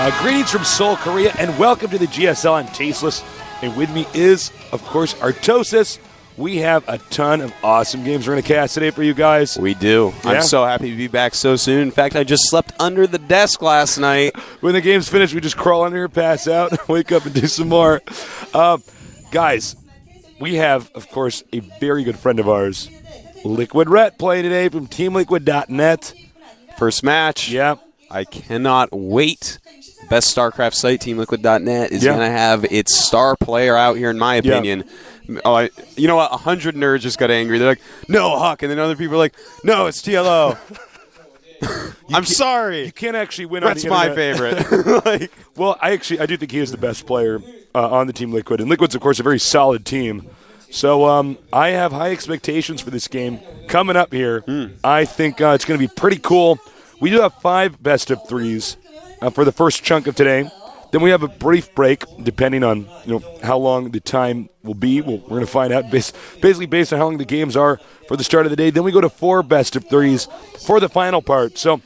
Greetings from Seoul, Korea, and welcome to the GSL on Tasteless. And with me is, of course, Artosis. We have a ton of awesome games we're going to cast today for you guys. We do. Yeah? I'm so happy to be back so soon. In fact, I just slept under the desk last night. When the game's finished, we just crawl under here, pass out, wake up, and do some more. Guys, we have, of course, a very good friend of ours, Liquid Ret, playing today from TeamLiquid.net. First match. Yeah. I cannot wait. Best StarCraft site, TeamLiquid.net, is going to have its star player out here, in my opinion. Yeah. You know what? 100 nerds just got angry. They're like, no, Huck. And then other people are like, no, it's TLO. I'm sorry. You can't actually win That's on the internet. That's my favorite. Well, I do think he is the best player on the Team Liquid. And Liquid's, of course, a very solid team. So I have high expectations for this game coming up here. I think it's going to be pretty cool. We do have 5 best of 3s for the first chunk of today. Then we have a brief break, depending on how long the time will be. We're going to find out basically based on how long the games are for the start of the day. Then we go to 4 best of 3s for the final part. So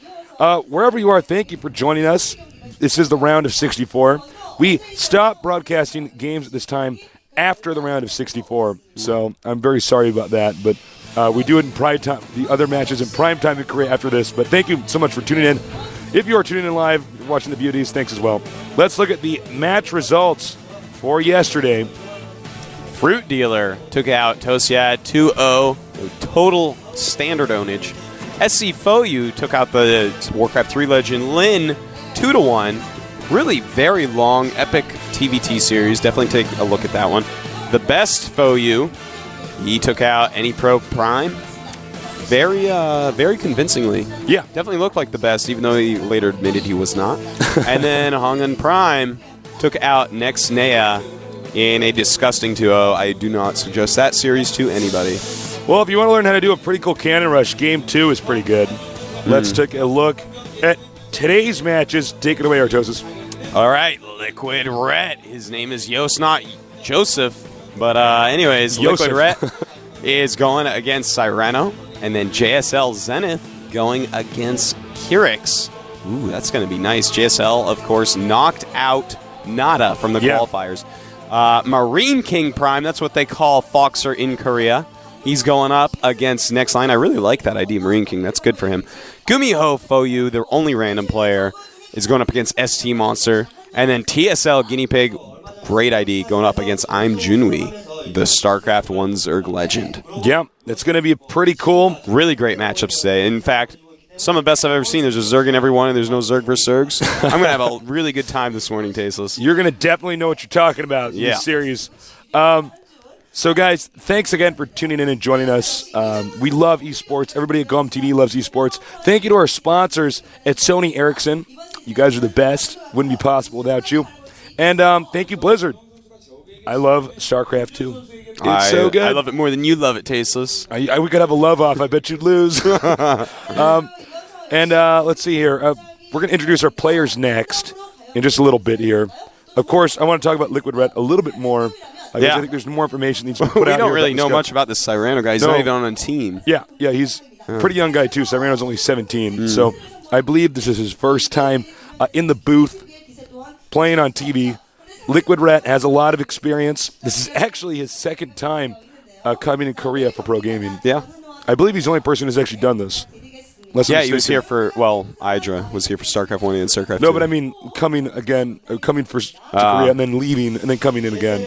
wherever you are, thank you for joining us. This is the round of 64. We stop broadcasting games at this time after the round of 64. So I'm very sorry about that, but we do it in prime time. The other matches in prime time in Korea after this. But thank you so much for tuning in. If you are tuning in live, watching the beauties, thanks as well. Let's look at the match results for yesterday. Fruit Dealer took out Tosiad 2-0, total standard ownage. SC Foyu took out the Warcraft 3 legend Lin 2-1. Really very long, epic TVT series. Definitely take a look at that one. The best Foyu, he took out AnyPro Prime. Very convincingly. Yeah. Definitely looked like the best, even though he later admitted he was not. And then Hongun Prime took out Nexnea in a disgusting 2-0. I do not suggest that series to anybody. Well, if you want to learn how to do a pretty cool cannon rush, Game 2 is pretty good. Let's take a look at today's matches. Take it away, Artosis. All right, Liquid Ret. His name is Yos, not Joseph. But anyways, Yosef. Liquid Ret is going against Cyrano. And then JSL Zenith going against Kirix. Ooh, that's going to be nice. JSL, of course, knocked out Nada from the qualifiers. Marine King Prime, that's what they call Foxer in Korea. He's going up against Next Line. I really like that ID, Marine King. That's good for him. Gumiho Foyu, the only random player, is going up against ST Monster. And then TSL Guinea Pig, great ID, going up against I'm Junwi, the StarCraft 1 Zerg legend. Yeah, it's going to be pretty cool. Really great matchups today. In fact, some of the best I've ever seen. There's a Zerg in every one, and there's no Zerg versus Zergs. I'm going to have a really good time this morning, Tasteless. You're going to definitely know what you're talking about in this series. So, guys, thanks again for tuning in and joining us. We love esports. Everybody at GOM TV loves esports. Thank you to our sponsors at Sony Ericsson. You guys are the best. Wouldn't be possible without you. And thank you, Blizzard. I love StarCraft 2. It's so good. I love it more than you love it, Tasteless. We could have a love-off. I bet you'd lose. Let's see here. We're going to introduce our players next in just a little bit here. Of course, I want to talk about Liquid Ret a little bit more. I think there's more information that needs to be put out here. We don't really know much about this Cyrano guy. He's not even on a team. Yeah, he's a pretty young guy, too. Cyrano's only 17. So I believe this is his first time in the booth playing on TV. Liquid Ret has a lot of experience. This is actually his second time coming in Korea for pro gaming. Yeah. I believe he's the only person who's actually done this. He was here for, Idra was here for StarCraft 1 and StarCraft 2. No, but I mean coming first to Korea and then leaving and then coming in again.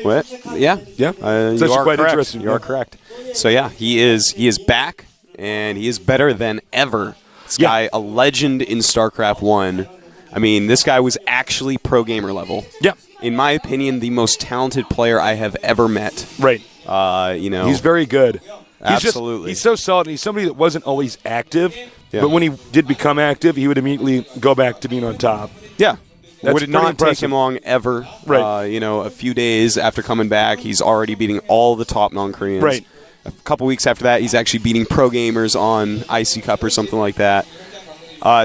What? Yeah. Yeah. It's actually quite correct. interesting. You are correct. So, he is back, and he is better than ever. This guy, a legend in StarCraft 1. I mean, this guy was actually pro gamer level. Yeah. In my opinion, the most talented player I have ever met. Right. He's very good. Absolutely. He's so solid. He's somebody that wasn't always active, but when he did become active, he would immediately go back to being on top. Yeah. That's would not impressive. take him long ever. Right. A few days after coming back, he's already beating all the top non-Koreans. Right. A couple weeks after that, he's actually beating pro gamers on IC Cup or something like that.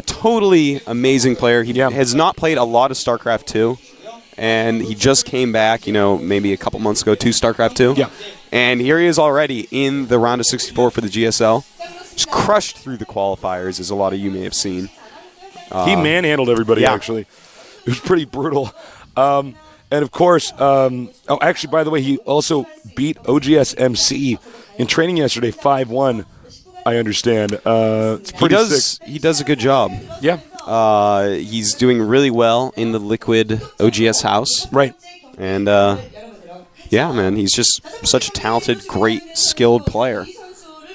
Totally amazing player. He has not played a lot of StarCraft 2, and he just came back, maybe a couple months ago to StarCraft 2. Yeah. And here he is already in the round of 64 for the GSL. Just crushed through the qualifiers, as a lot of you may have seen. He manhandled everybody, actually. It was pretty brutal. And of course, actually, by the way, he also beat OGSMC in training yesterday, 5-1. I understand. It's pretty sick. He does a good job. Yeah. He's doing really well in the Liquid OGS house. Right. And, yeah, man, he's just such a talented, great, skilled player.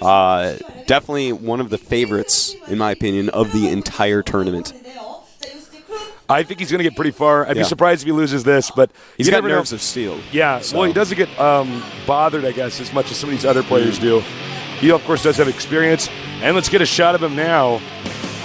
Definitely one of the favorites, in my opinion, of the entire tournament. I think he's going to get pretty far. I'd be surprised if he loses this, but he's got nerves of steel. Yeah, so. Well, he doesn't get bothered, I guess, as much as some of these other players do. He, of course, does have experience. And let's get a shot of him now.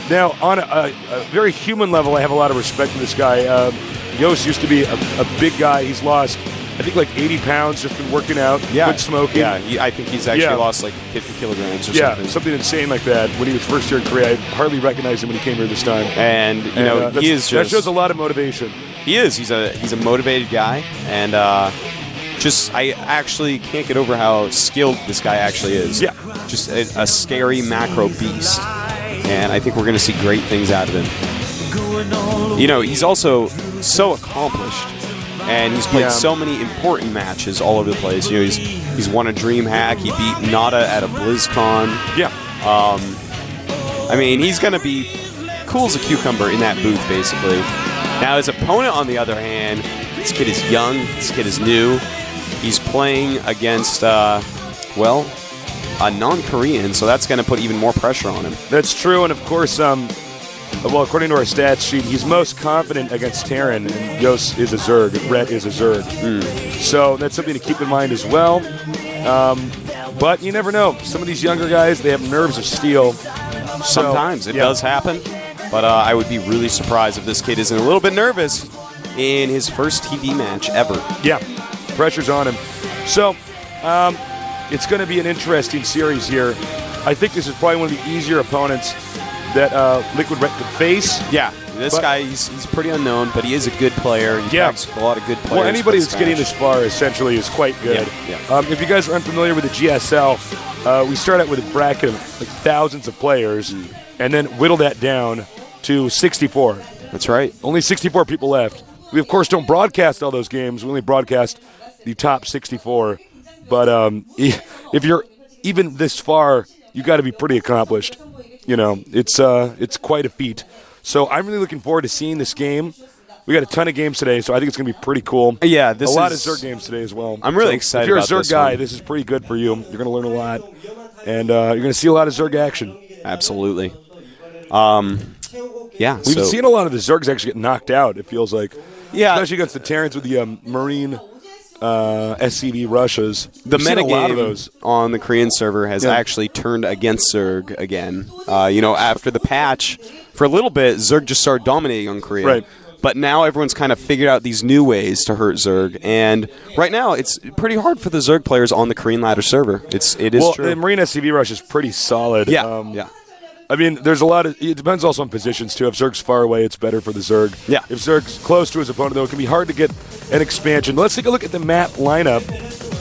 Now, on a very human level, I have a lot of respect for this guy. Yost used to be a big guy. He's lost, I think, like 80 pounds, just been working out, quit smoking. Yeah, I think he's actually lost like 50 kilograms or something. Yeah, something insane like that. When he was first here in Korea, I hardly recognized him when he came here this time. And, you know, he is just... That shows a lot of motivation. He is. He's a motivated guy. And I actually can't get over how skilled this guy actually is. Yeah. Just a scary macro beast. And I think we're going to see great things out of him. You know, he's also so accomplished. And he's played so many important matches all over the place. You know, he's won a DreamHack. He beat Nada at a BlizzCon. Yeah. I mean, he's going to be cool as a cucumber in that booth, basically. Now, his opponent, on the other hand, this kid is young. This kid is new. He's playing against, a non-Korean, so that's going to put even more pressure on him. That's true, and of course, according to our stats sheet, he's most confident against Terran, and Yost is a Zerg, Rhett is a Zerg. So that's something to keep in mind as well. But you never know. Some of these younger guys, they have nerves of steel. Sometimes it does happen, but I would be really surprised if this kid isn't a little bit nervous in his first TV match ever. Yeah, pressure's on him. So it's going to be an interesting series here. I think this is probably one of the easier opponents that Liquid Red could face. Yeah, this guy, he's pretty unknown, but he is a good player. He tracks a lot of good players. Well, anybody that's getting this far, essentially, is quite good. Yeah. If you guys are unfamiliar with the GSL, we start out with a bracket of like thousands of players, and then whittle that down to 64. That's right. Only 64 people left. We, of course, don't broadcast all those games. We only broadcast the top 64. But if you're even this far, you got to be pretty accomplished. You know, it's quite a feat. So I'm really looking forward to seeing this game. We got a ton of games today, so I think it's going to be pretty cool. Yeah, a lot of Zerg games today as well. I'm really excited. If you're a about Zerg guy, this is pretty good for you. You're going to learn a lot, and you're going to see a lot of Zerg action. Absolutely. Yeah, we've seen a lot of the Zergs actually get knocked out. It feels like, especially against the Terrans with the Marine SCV Russias. The metagame on the Korean server has actually turned against Zerg again. After the patch, for a little bit, Zerg just started dominating on Korea. Right. But now everyone's kind of figured out these new ways to hurt Zerg, and right now it's pretty hard for the Zerg players on the Korean ladder server. It is true. Well, the Marine SCV Rush is pretty solid. Yeah. I mean, there's a lot of... It depends also on positions, too. If Zerg's far away, it's better for the Zerg. Yeah. If Zerg's close to his opponent, though, it can be hard to get an expansion. Let's take a look at the map lineup.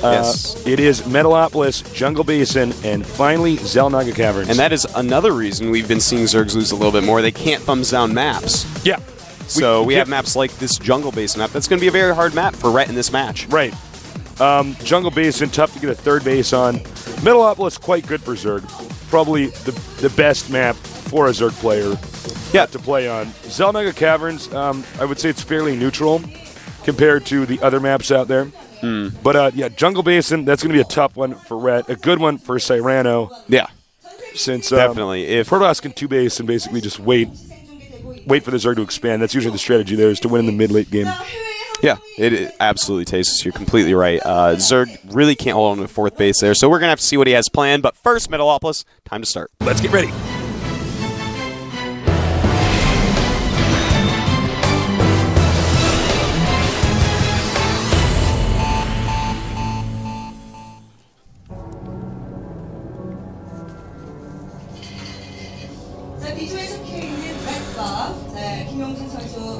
Yes. It is Metalopolis, Jungle Basin, and finally Zelnaga Caverns. And that is another reason we've been seeing Zergs lose a little bit more. They can't thumbs down maps. Yeah. So we have maps like this Jungle Basin map. That's going to be a very hard map for Rhett in this match. Right. Jungle Basin, tough to get a third base on. Metalopolis, quite good for Zerg. Probably the best map for a Zerg player to play on. Zelnaga Caverns, I would say it's fairly neutral compared to the other maps out there. But, Jungle Basin, that's going to be a tough one for Rhett. A good one for Cyrano. Yeah. Since definitely. If Protoss can two-base and basically just wait for the Zerg to expand. That's usually the strategy there, is to win in the mid-late game. Yeah, it absolutely tastes. You're completely right. Zerg really can't hold on to fourth base there, so we're going to have to see what he has planned. But first, Metalopolis, time to start. Let's get ready.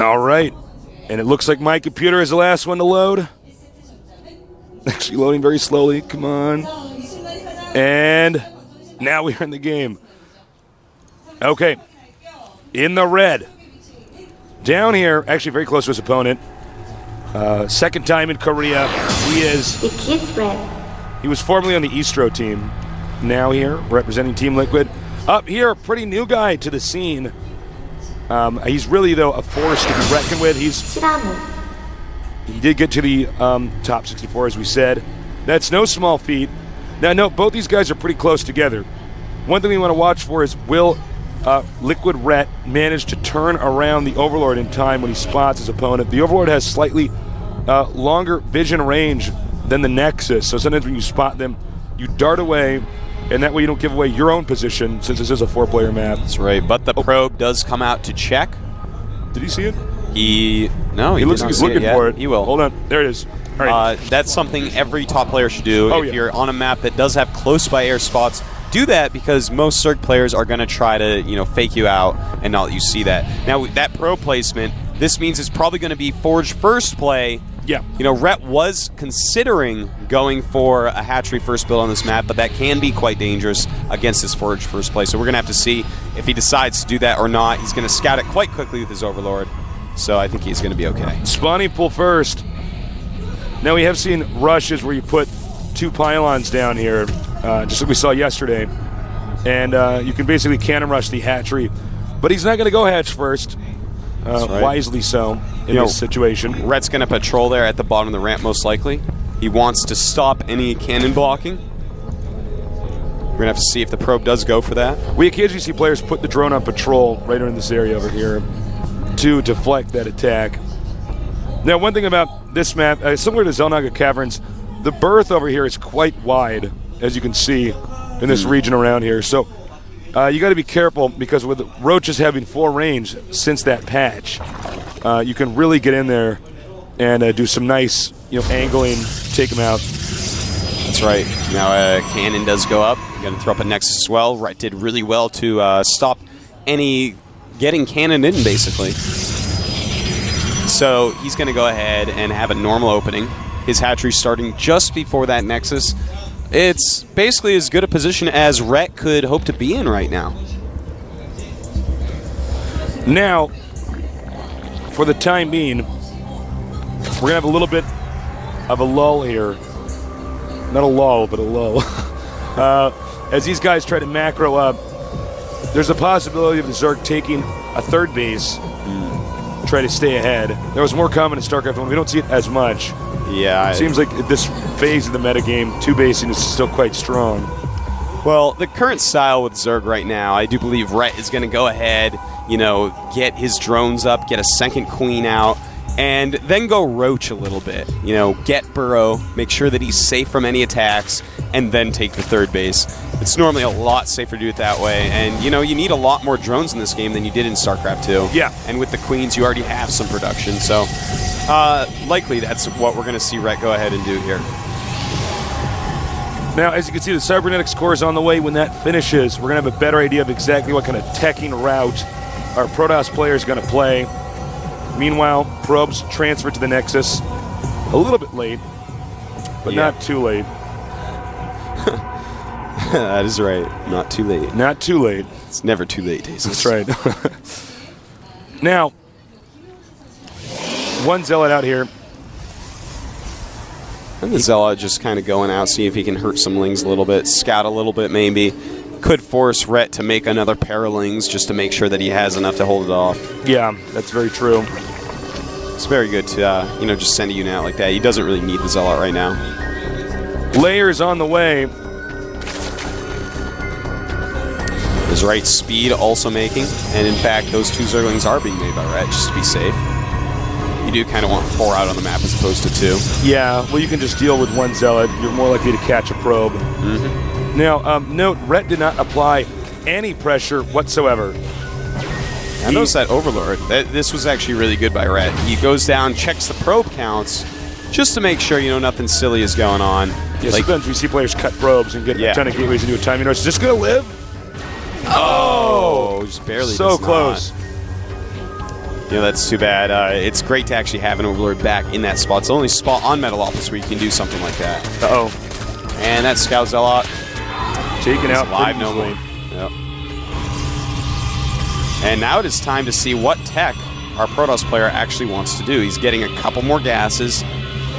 All right. And it looks like my computer is the last one to load. Actually loading very slowly. Come on. And now we're in the game. Okay. In the red. Down here, actually very close to his opponent. Second time in Korea. The kid's red. He was formerly on the Istro team. Now here, representing Team Liquid. Up here, pretty new guy to the scene. He's really, though, a force to be reckoned with. Cyrano. He did get to the top 64, as we said. That's no small feat. Now, no, both these guys are pretty close together. One thing we want to watch for is, will Liquid Ret manage to turn around the Overlord in time when he spots his opponent? The Overlord has slightly longer vision range than the Nexus, so sometimes when you spot them, you dart away, and that way you don't give away your own position, since this is a 4-player map. That's right, but the probe does come out to check. Did he see it? He looks like he's looking for it. He will. Hold on, there it is. All right. That's something every top player should do. If you're on a map that does have close by air spots, do that, because most Zerg players are going to try to fake you out and not let you see that. Now, that probe placement, this means it's probably going to be Forge first play. Yeah. Rhett was considering going for a hatchery first build on this map, but that can be quite dangerous against his Forge first play. So we're going to have to see if he decides to do that or not. He's going to scout it quite quickly with his Overlord. So I think he's going to be okay. Spawning pool first. Now, we have seen rushes where you put 2 pylons down here, just like we saw yesterday. And you can basically cannon rush the hatchery. But he's not going to go hatch first. Right. Wisely so in this situation. Rhett's going to patrol there at the bottom of the ramp, most likely. He wants to stop any cannon blocking. We're going to have to see if the probe does go for that. We occasionally see players put the drone on patrol right in this area over here to deflect that attack. Now, one thing about this map, similar to Zelnaga Caverns, the berth over here is quite wide, as you can see in this region around here. So you got to be careful, because with roaches having full range since that patch, you can really get in there and do some nice, angling, take them out. That's right. Now cannon does go up. You're going to throw up a Nexus as well. Right, did really well to stop any getting cannon in, basically. So he's going to go ahead and have a normal opening. His hatchery starting just before that Nexus. It's basically as good a position as Rhett could hope to be in right now. Now, for the time being, we're going to have a little bit of a lull here. Not a lull, but a lull. As these guys try to macro up, there's a possibility of the Zerg taking a third base, try to stay ahead. There was more common in StarCraft 1. We don't see it as much. Yeah. It seems like this phase of the metagame, 2-basing is still quite strong. Well, the current style with Zerg right now, I do believe Rhett is going to go ahead, get his drones up, get a second queen out, and then go roach a little bit. Get Burrow, make sure that he's safe from any attacks, and then take the third base. It's normally a lot safer to do it that way, and you need a lot more drones in this game than you did in StarCraft 2. Yeah. And with the queens, you already have some production, so likely that's what we're going to see Rhett go ahead and do here. Now, as you can see, the cybernetics core is on the way. When that finishes, we're going to have a better idea of exactly what kind of teching route our Protoss player is going to play. Meanwhile, probes transfer to the Nexus. A little bit late, but not too late. That is right. Not too late. Not too late. It's never too late, Jason. That's right. Now, one Zealot out here. And the Zealot just kind of going out, see if he can hurt some Lings a little bit, scout a little bit maybe. Could force Rhett to make another pair of Lings just to make sure that he has enough to hold it off. Yeah, that's very true. It's very good to, just send a unit out like that. He doesn't really need the Zealot right now. Layers on the way. His right speed also making, and in fact, those 2 Zerglings are being made by Rhett just to be safe. You do kind of want 4 out on the map as opposed to 2. Yeah, well, you can just deal with 1 Zealot. You're more likely to catch a probe. Now, note, Rhett did not apply any pressure whatsoever. I noticed that Overlord. This was actually really good by Rhett. He goes down, checks the probe counts, just to make sure, not something silly is going on. Yeah, sometimes we see players cut probes and get a ton of gateways and do a timing rush. Is this going to live? Oh! Just barely. So close. That's too bad. It's great to actually have an Overlord back in that spot. It's the only spot on Metalopolis where you can do something like that. Uh-oh. And that Scout Zealot taken out live no more. Yep. And now it is time to see what tech our Protoss player actually wants to do. He's getting a couple more gases,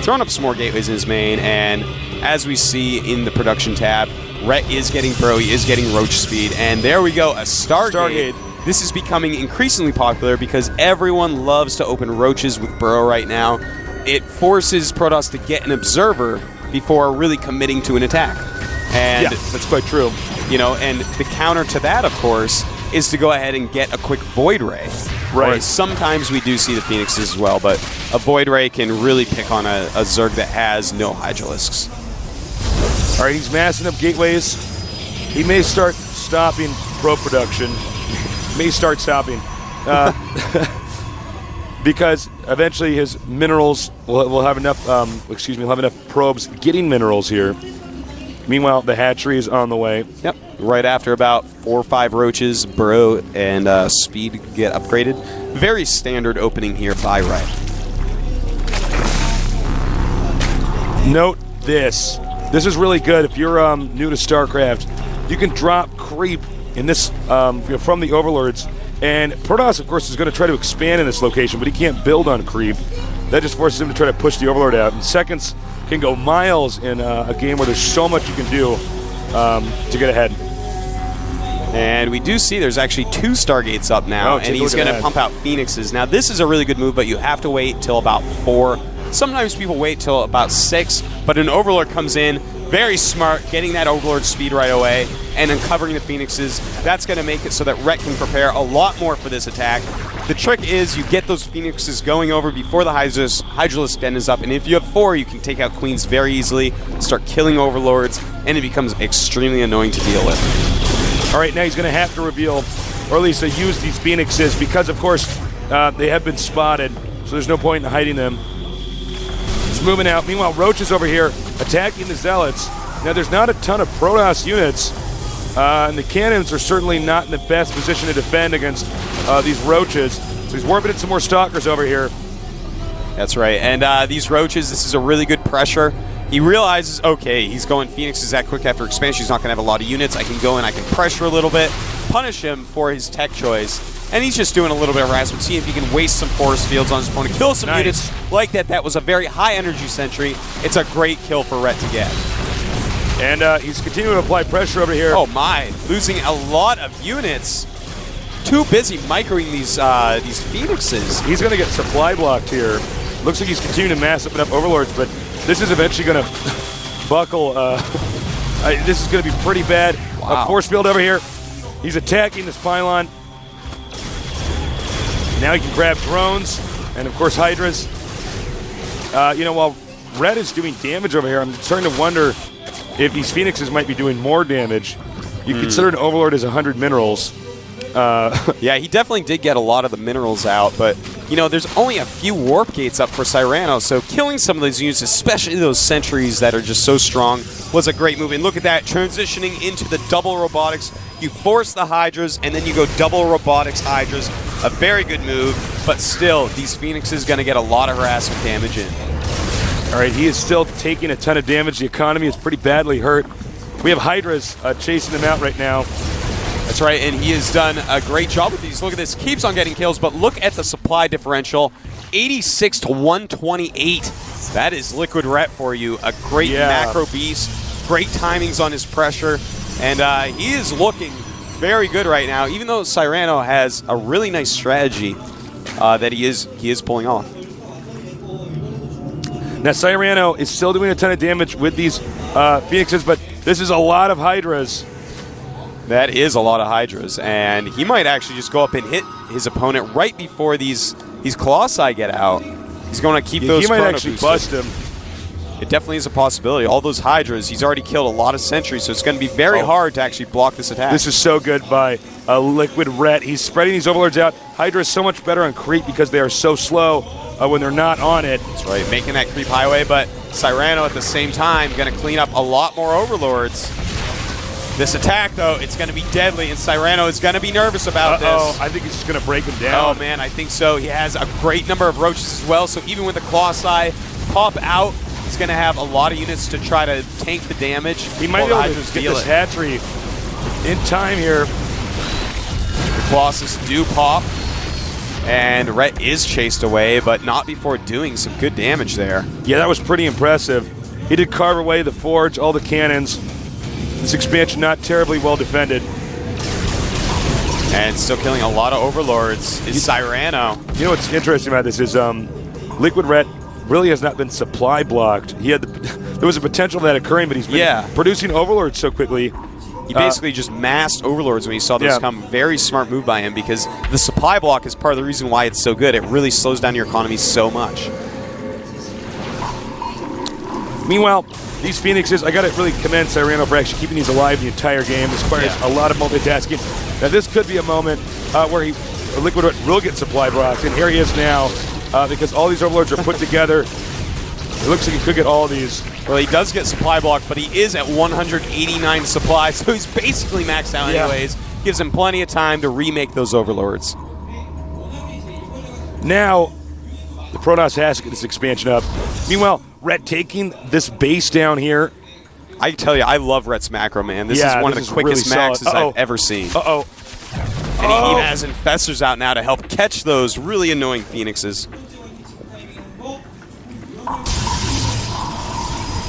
throwing up some more gateways in his main, and as we see in the production tab, Rhett is getting Bro, he is getting Roach speed, and there we go, a Stargate. This is becoming increasingly popular because everyone loves to open Roaches with Bro right now. It forces Protoss to get an Observer before really committing to an attack. And yeah, that's quite true. You know, and the counter to that, of course, is to go ahead and get a quick Void Ray. Right. Or sometimes we do see the Phoenixes as well, but a Void Ray can really pick on a Zerg that has no Hydralisks. All right, he's massing up gateways. He may start stopping Pro production. May start stopping. Because eventually his minerals will have enough, he'll have enough probes getting minerals here. Meanwhile, the hatchery is on the way. Yep. Right after about 4 or 5 Roaches, Burrow and Speed get upgraded. Very standard opening here by Wright. Note this. This is really good if you're new to StarCraft. You can drop creep in this from the Overlords. And Protoss, of course, is going to try to expand in this location, but he can't build on creep. That just forces him to try to push the Overlord out. And seconds can go miles in a game where there's so much you can do to get ahead. And we do see there's actually 2 Stargates up now, and he's going to pump out Phoenixes. Now, this is a really good move, but you have to wait till about 4. Sometimes people wait till about 6, but an Overlord comes in, very smart, getting that Overlord speed right away, and uncovering the Phoenixes. That's going to make it so that Rhett can prepare a lot more for this attack. The trick is you get those Phoenixes going over before the Hydralisk Den is up, and if you have 4, you can take out Queens very easily, start killing Overlords, and it becomes extremely annoying to deal with. All right, now he's going to have to reveal, or at least use these Phoenixes, because, of course, they have been spotted, so there's no point in hiding them. He's moving out. Meanwhile, Roach is over here attacking the Zealots. Now, there's not a ton of Protoss units, and the cannons are certainly not in the best position to defend against these Roaches. So he's warping in some more Stalkers over here. That's right. And these Roaches, this is a really good pressure. He realizes, okay, he's going Phoenixes that quick after expansion. He's not going to have a lot of units. I can go in, I can pressure a little bit, punish him for his tech choice. And he's just doing a little bit of harassment. See if he can waste some force fields on his opponent. Kill some units like that. That was a very high energy sentry. It's a great kill for Rhett to get. And he's continuing to apply pressure over here. Oh my, losing a lot of units. Too busy microing these Phoenixes. He's going to get supply blocked here. Looks like he's continuing to mass up enough Overlords, but this is eventually going to buckle. This is going to be pretty bad. Wow. A force field over here. He's attacking this pylon. Now he can grab drones and, of course, Hydras. While Red is doing damage over here, I'm starting to wonder if these Phoenixes might be doing more damage. You consider an Overlord as 100 minerals. Yeah, he definitely did get a lot of the minerals out, but, there's only a few warp gates up for Cyrano, so killing some of those units, especially those sentries that are just so strong, was a great move. And look at that, transitioning into the double robotics. You force the Hydras, and then you go double robotics Hydras. A very good move, but still, these Phoenixes going to get a lot of harassment damage in. All right, he is still taking a ton of damage. The economy is pretty badly hurt. We have Hydras chasing him out right now. That's right, and he has done a great job with these. Look at this, keeps on getting kills, but look at the supply differential. 86 to 128. That is Liquid Rhett for you. A great macro beast, great timings on his pressure, and he is looking very good right now, even though Cyrano has a really nice strategy that he is pulling off. Now, Cyrano is still doing a ton of damage with these Phoenixes, but this is a lot of Hydras. That is a lot of Hydras, and he might actually just go up and hit his opponent right before these Colossi get out. He's going to keep those. He might actually bust him. It definitely is a possibility. All those Hydras, he's already killed a lot of sentries, so it's going to be very hard to actually block this attack. This is so good by Liquid Rhett. He's spreading these Overlords out. Hydra is so much better on creep because they are so slow when they're not on it. That's right, making that creep highway, but Cyrano at the same time going to clean up a lot more Overlords. This attack, though, it's going to be deadly, and Cyrano is going to be nervous about this. I think he's just going to break him down. Oh, man, I think so. He has a great number of Roaches as well, so even with the Colossi pop out, he's going to have a lot of units to try to tank the damage. He might be able to get this hatchery in time here. The Colossus do pop, And Rhett is chased away, but not before doing some good damage there. Yeah, that was pretty impressive. He did carve away the forge, all the cannons. This expansion not terribly well defended. And still killing a lot of overlords is Cyrano. You know what's interesting about this is Liquid Ret really has not been supply blocked. He had there was a potential of that occurring, but he's been producing overlords so quickly. He basically just massed overlords when he saw those come. Very smart move by him, because the supply block is part of the reason why it's so good. It really slows down your economy so much. Meanwhile, these Phoenixes, I got to really commend Cyrano for actually keeping these alive the entire game. This requires a lot of multitasking. Now, this could be a moment where Liquid Ret will get supply blocked, and here he is now, because all these overlords are put together. It looks like he could get all of these. Well, he does get supply blocked, but he is at 189 supply, so he's basically maxed out anyways. Gives him plenty of time to remake those overlords. Now, the Protoss has to get this expansion up. Meanwhile, Ret taking this base down here. I tell you, I love Rhett's macro, man. This is one of the quickest really maxes I've ever seen. And he even has Infestors out now to help catch those really annoying Phoenixes.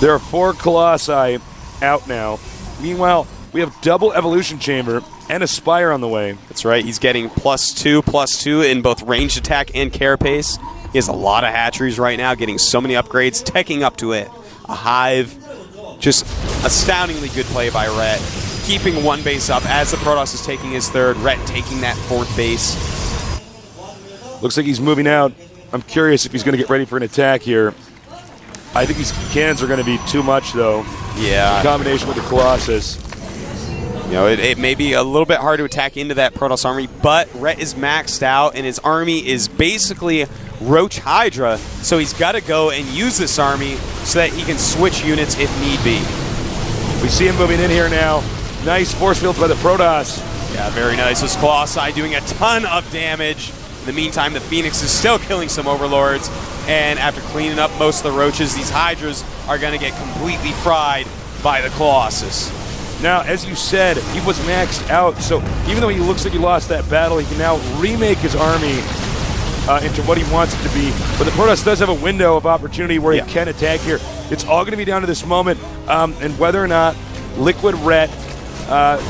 There are 4 Colossi out now. Meanwhile, we have double Evolution Chamber and a Spire on the way. That's right. He's getting +2/+2 in both ranged attack and carapace. He has a lot of hatcheries right now, getting so many upgrades, teching up to it. A hive. Just astoundingly good play by Rhett. Keeping one base up as the Protoss is taking his third. Rhett taking that 4th base. Looks like he's moving out. I'm curious if he's going to get ready for an attack here. I think these cannons are going to be too much, though. Yeah. In combination with the Colossus. You know, it may be a little bit hard to attack into that Protoss army, but Rhett is maxed out, and his army is basically Roach Hydra, so he's got to go and use this army so that he can switch units if need be. We see him moving in here now. Nice force fields by the Protoss. Yeah, very nice. Those Colossi doing a ton of damage. In the meantime, the Phoenix is still killing some Overlords, and after cleaning up most of the Roaches, these Hydras are going to get completely fried by the Colossus. Now, as you said, he was maxed out, so even though he looks like he lost that battle, he can now remake his army into what he wants it to be. But the Protoss does have a window of opportunity where he can attack here. It's all going to be down to this moment, and whether or not Liquid Ret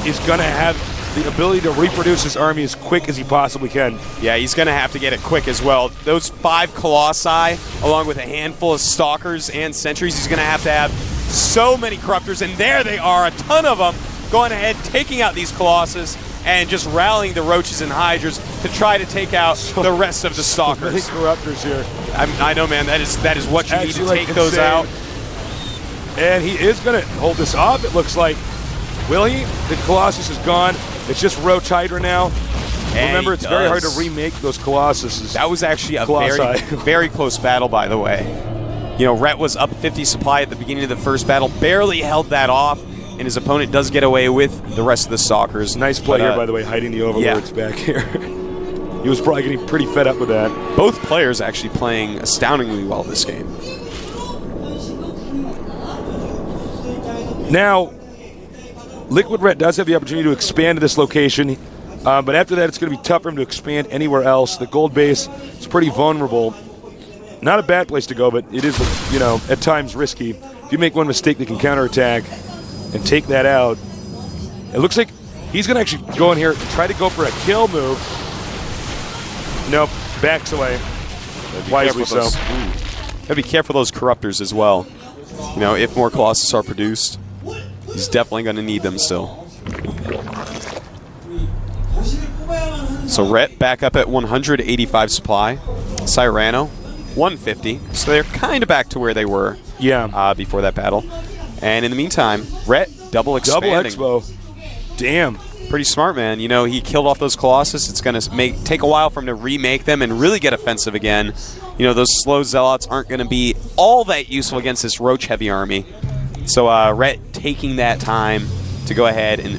is going to have the ability to reproduce his army as quick as he possibly can. Yeah, he's going to have to get it quick as well. Those 5 Colossi, along with a handful of Stalkers and Sentries, he's going to have so many Corruptors, and there they are, a ton of them, going ahead, taking out these Colossus, and just rallying the Roaches and Hydras to try to take out the rest of the Stalkers. So many Corruptors here. I know, man, that is what you need to take those out. And he is going to hold this off, it looks like. Will he? The Colossus is gone. It's just Roach Hydra now. And remember, it's very hard to remake those Colossuses. That was actually a very, very close battle, by the way. You know, Rhett was up 50 supply at the beginning of the first battle, barely held that off, and his opponent does get away with the rest of the Stalkers. Nice play here, by the way, hiding the Overlords back here. He was probably getting pretty fed up with that. Both players actually playing astoundingly well this game. Now, Liquid Ret does have the opportunity to expand to this location, but after that it's going to be tough for him to expand anywhere else. The gold base is pretty vulnerable. Not a bad place to go, but it is, you know, at times risky. If you make one mistake, they can counterattack and take that out. It looks like he's going to actually go in here and try to go for a kill move. Nope, backs away. Wisely so. Gotta be careful those Corruptors as well. You know, if more Colossus are produced, he's definitely going to need them still. So Rhett back up at 185 supply. Cyrano, 150. So they're kind of back to where they were before that battle. And in the meantime, Rhett double expanding. Double Expo. Damn. Pretty smart, man. You know, he killed off those Colossus. It's going to take a while for him to remake them and really get offensive again. You know, those slow Zealots aren't going to be all that useful against this Roach-heavy army. So Rhett taking that time to go ahead and,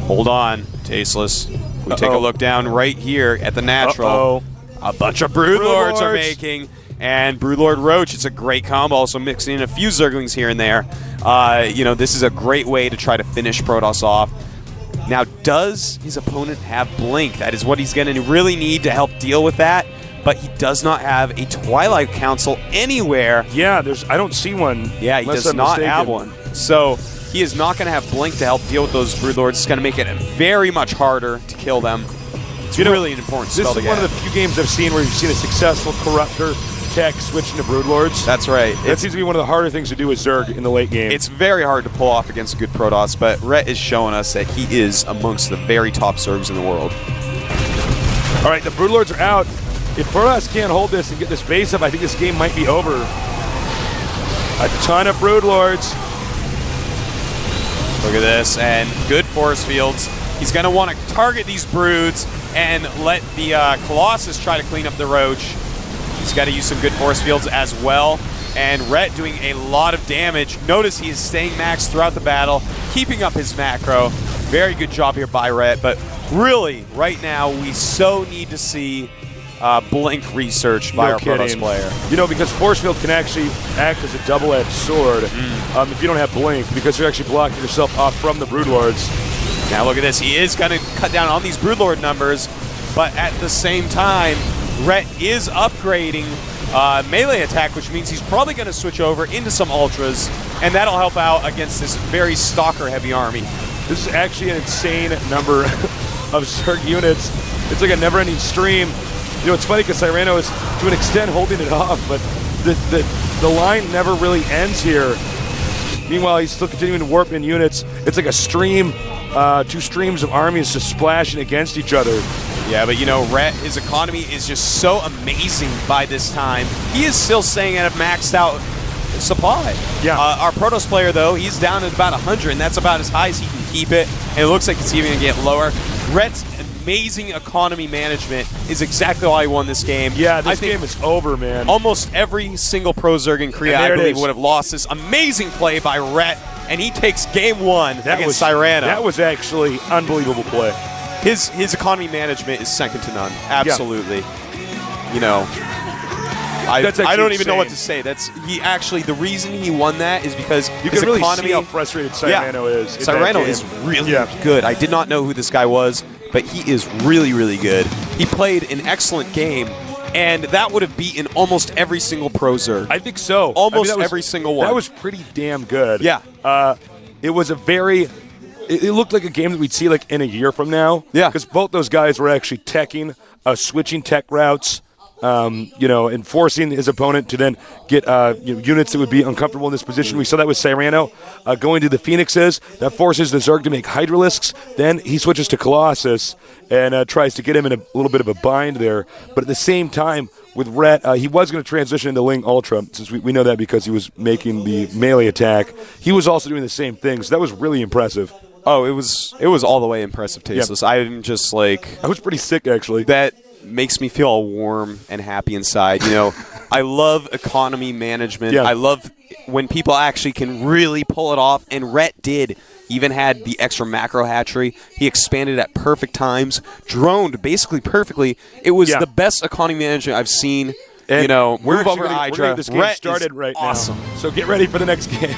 hold on, Tasteless. We take a look down right here at the natural. A bunch of Broodlords are making, and Broodlord Roach, it's a great combo, also mixing in a few Zerglings here and there. You know, this is a great way to try to finish Protoss off. Now, does his opponent have Blink? That is what he's going to really need to help deal with that. But he does not have a Twilight Council anywhere. Yeah, I don't see one. Yeah, he does not have one. So he is not going to have Blink to help deal with those Broodlords. It's going to make it very much harder to kill them. It's really an important spell to get. This is one of the few games I've seen where you've seen a successful Corruptor tech switching to Broodlords. That's right. That seems to be one of the harder things to do with Zerg in the late game. It's very hard to pull off against good Protoss, but Rhett is showing us that he is amongst the very top Zergs in the world. All right, the Broodlords are out. If Protoss can't hold this and get this base up, I think this game might be over. A ton of Broodlords. Look at this, and good force fields. He's going to want to target these Broods and let the Colossus try to clean up the Roach. He's got to use some good force fields as well. And Rhett doing a lot of damage. Notice he is staying max throughout the battle, keeping up his macro. Very good job here by Rhett. But really, right now, we so need to see Blink researched by our Protoss player. You know, because force field can actually act as a double-edged sword if you don't have Blink, because you're actually blocking yourself off from the Broodlords. Now look at this. He is going to cut down on these Broodlord numbers, but at the same time, Rhett is upgrading melee attack, which means he's probably going to switch over into some Ultras, and that'll help out against this very Stalker-heavy army. This is actually an insane number of Zerg units. It's like a never-ending stream. You know, it's funny because Cyrano is, to an extent, holding it off, but the line never really ends here. Meanwhile, he's still continuing to warp in units. It's like a stream, two streams of armies just splashing against each other. Yeah, but you know, Rhett, his economy is just so amazing by this time. He is still staying at a maxed out supply. Yeah. Our Protoss player, though, he's down at about 100, and that's about as high as he can keep it. And it looks like it's even going to get lower. Rhett's amazing economy management is exactly why he won this game. Yeah, this game is over, man. Almost every single Pro Zerg in Korea, I believe, would have lost this amazing play by Rhett, and he takes game one against Cyrano. That was actually unbelievable play. His economy management is second to none. Absolutely. Yeah. You know, I don't even know what to say. The reason he won that is because you can really see how frustrated Cyrano is. Cyrano is really good. I did not know who this guy was, but he is really, really good. He played an excellent game, and that would have beaten almost every single Pro Zerg. I think so. Almost every single one. That was pretty damn good. Yeah. It was a very... It looked like a game that we'd see like in a year from now. Yeah. Because both those guys were actually teching, switching tech routes, and forcing his opponent to then get units that would be uncomfortable in this position. We saw that with Cyrano going to the Phoenixes. That forces the Zerg to make Hydralisks. Then he switches to Colossus and tries to get him in a little bit of a bind there. But at the same time, with Rhett, he was going to transition into Ling Ultra, since we know that because he was making the melee attack. He was also doing the same thing, so that was really impressive. Oh, it was all the way impressive, Tasteless. Yep. I'm just like... I was pretty sick, actually. That makes me feel all warm and happy inside. You know, I love economy management. Yeah. I love when people actually can really pull it off, and Rhett did. He even had the extra macro hatchery. He expanded at perfect times, droned basically perfectly. It was the best economy management I've seen. And move over Hydra. Hydra. This game started right now. So get ready for the next game.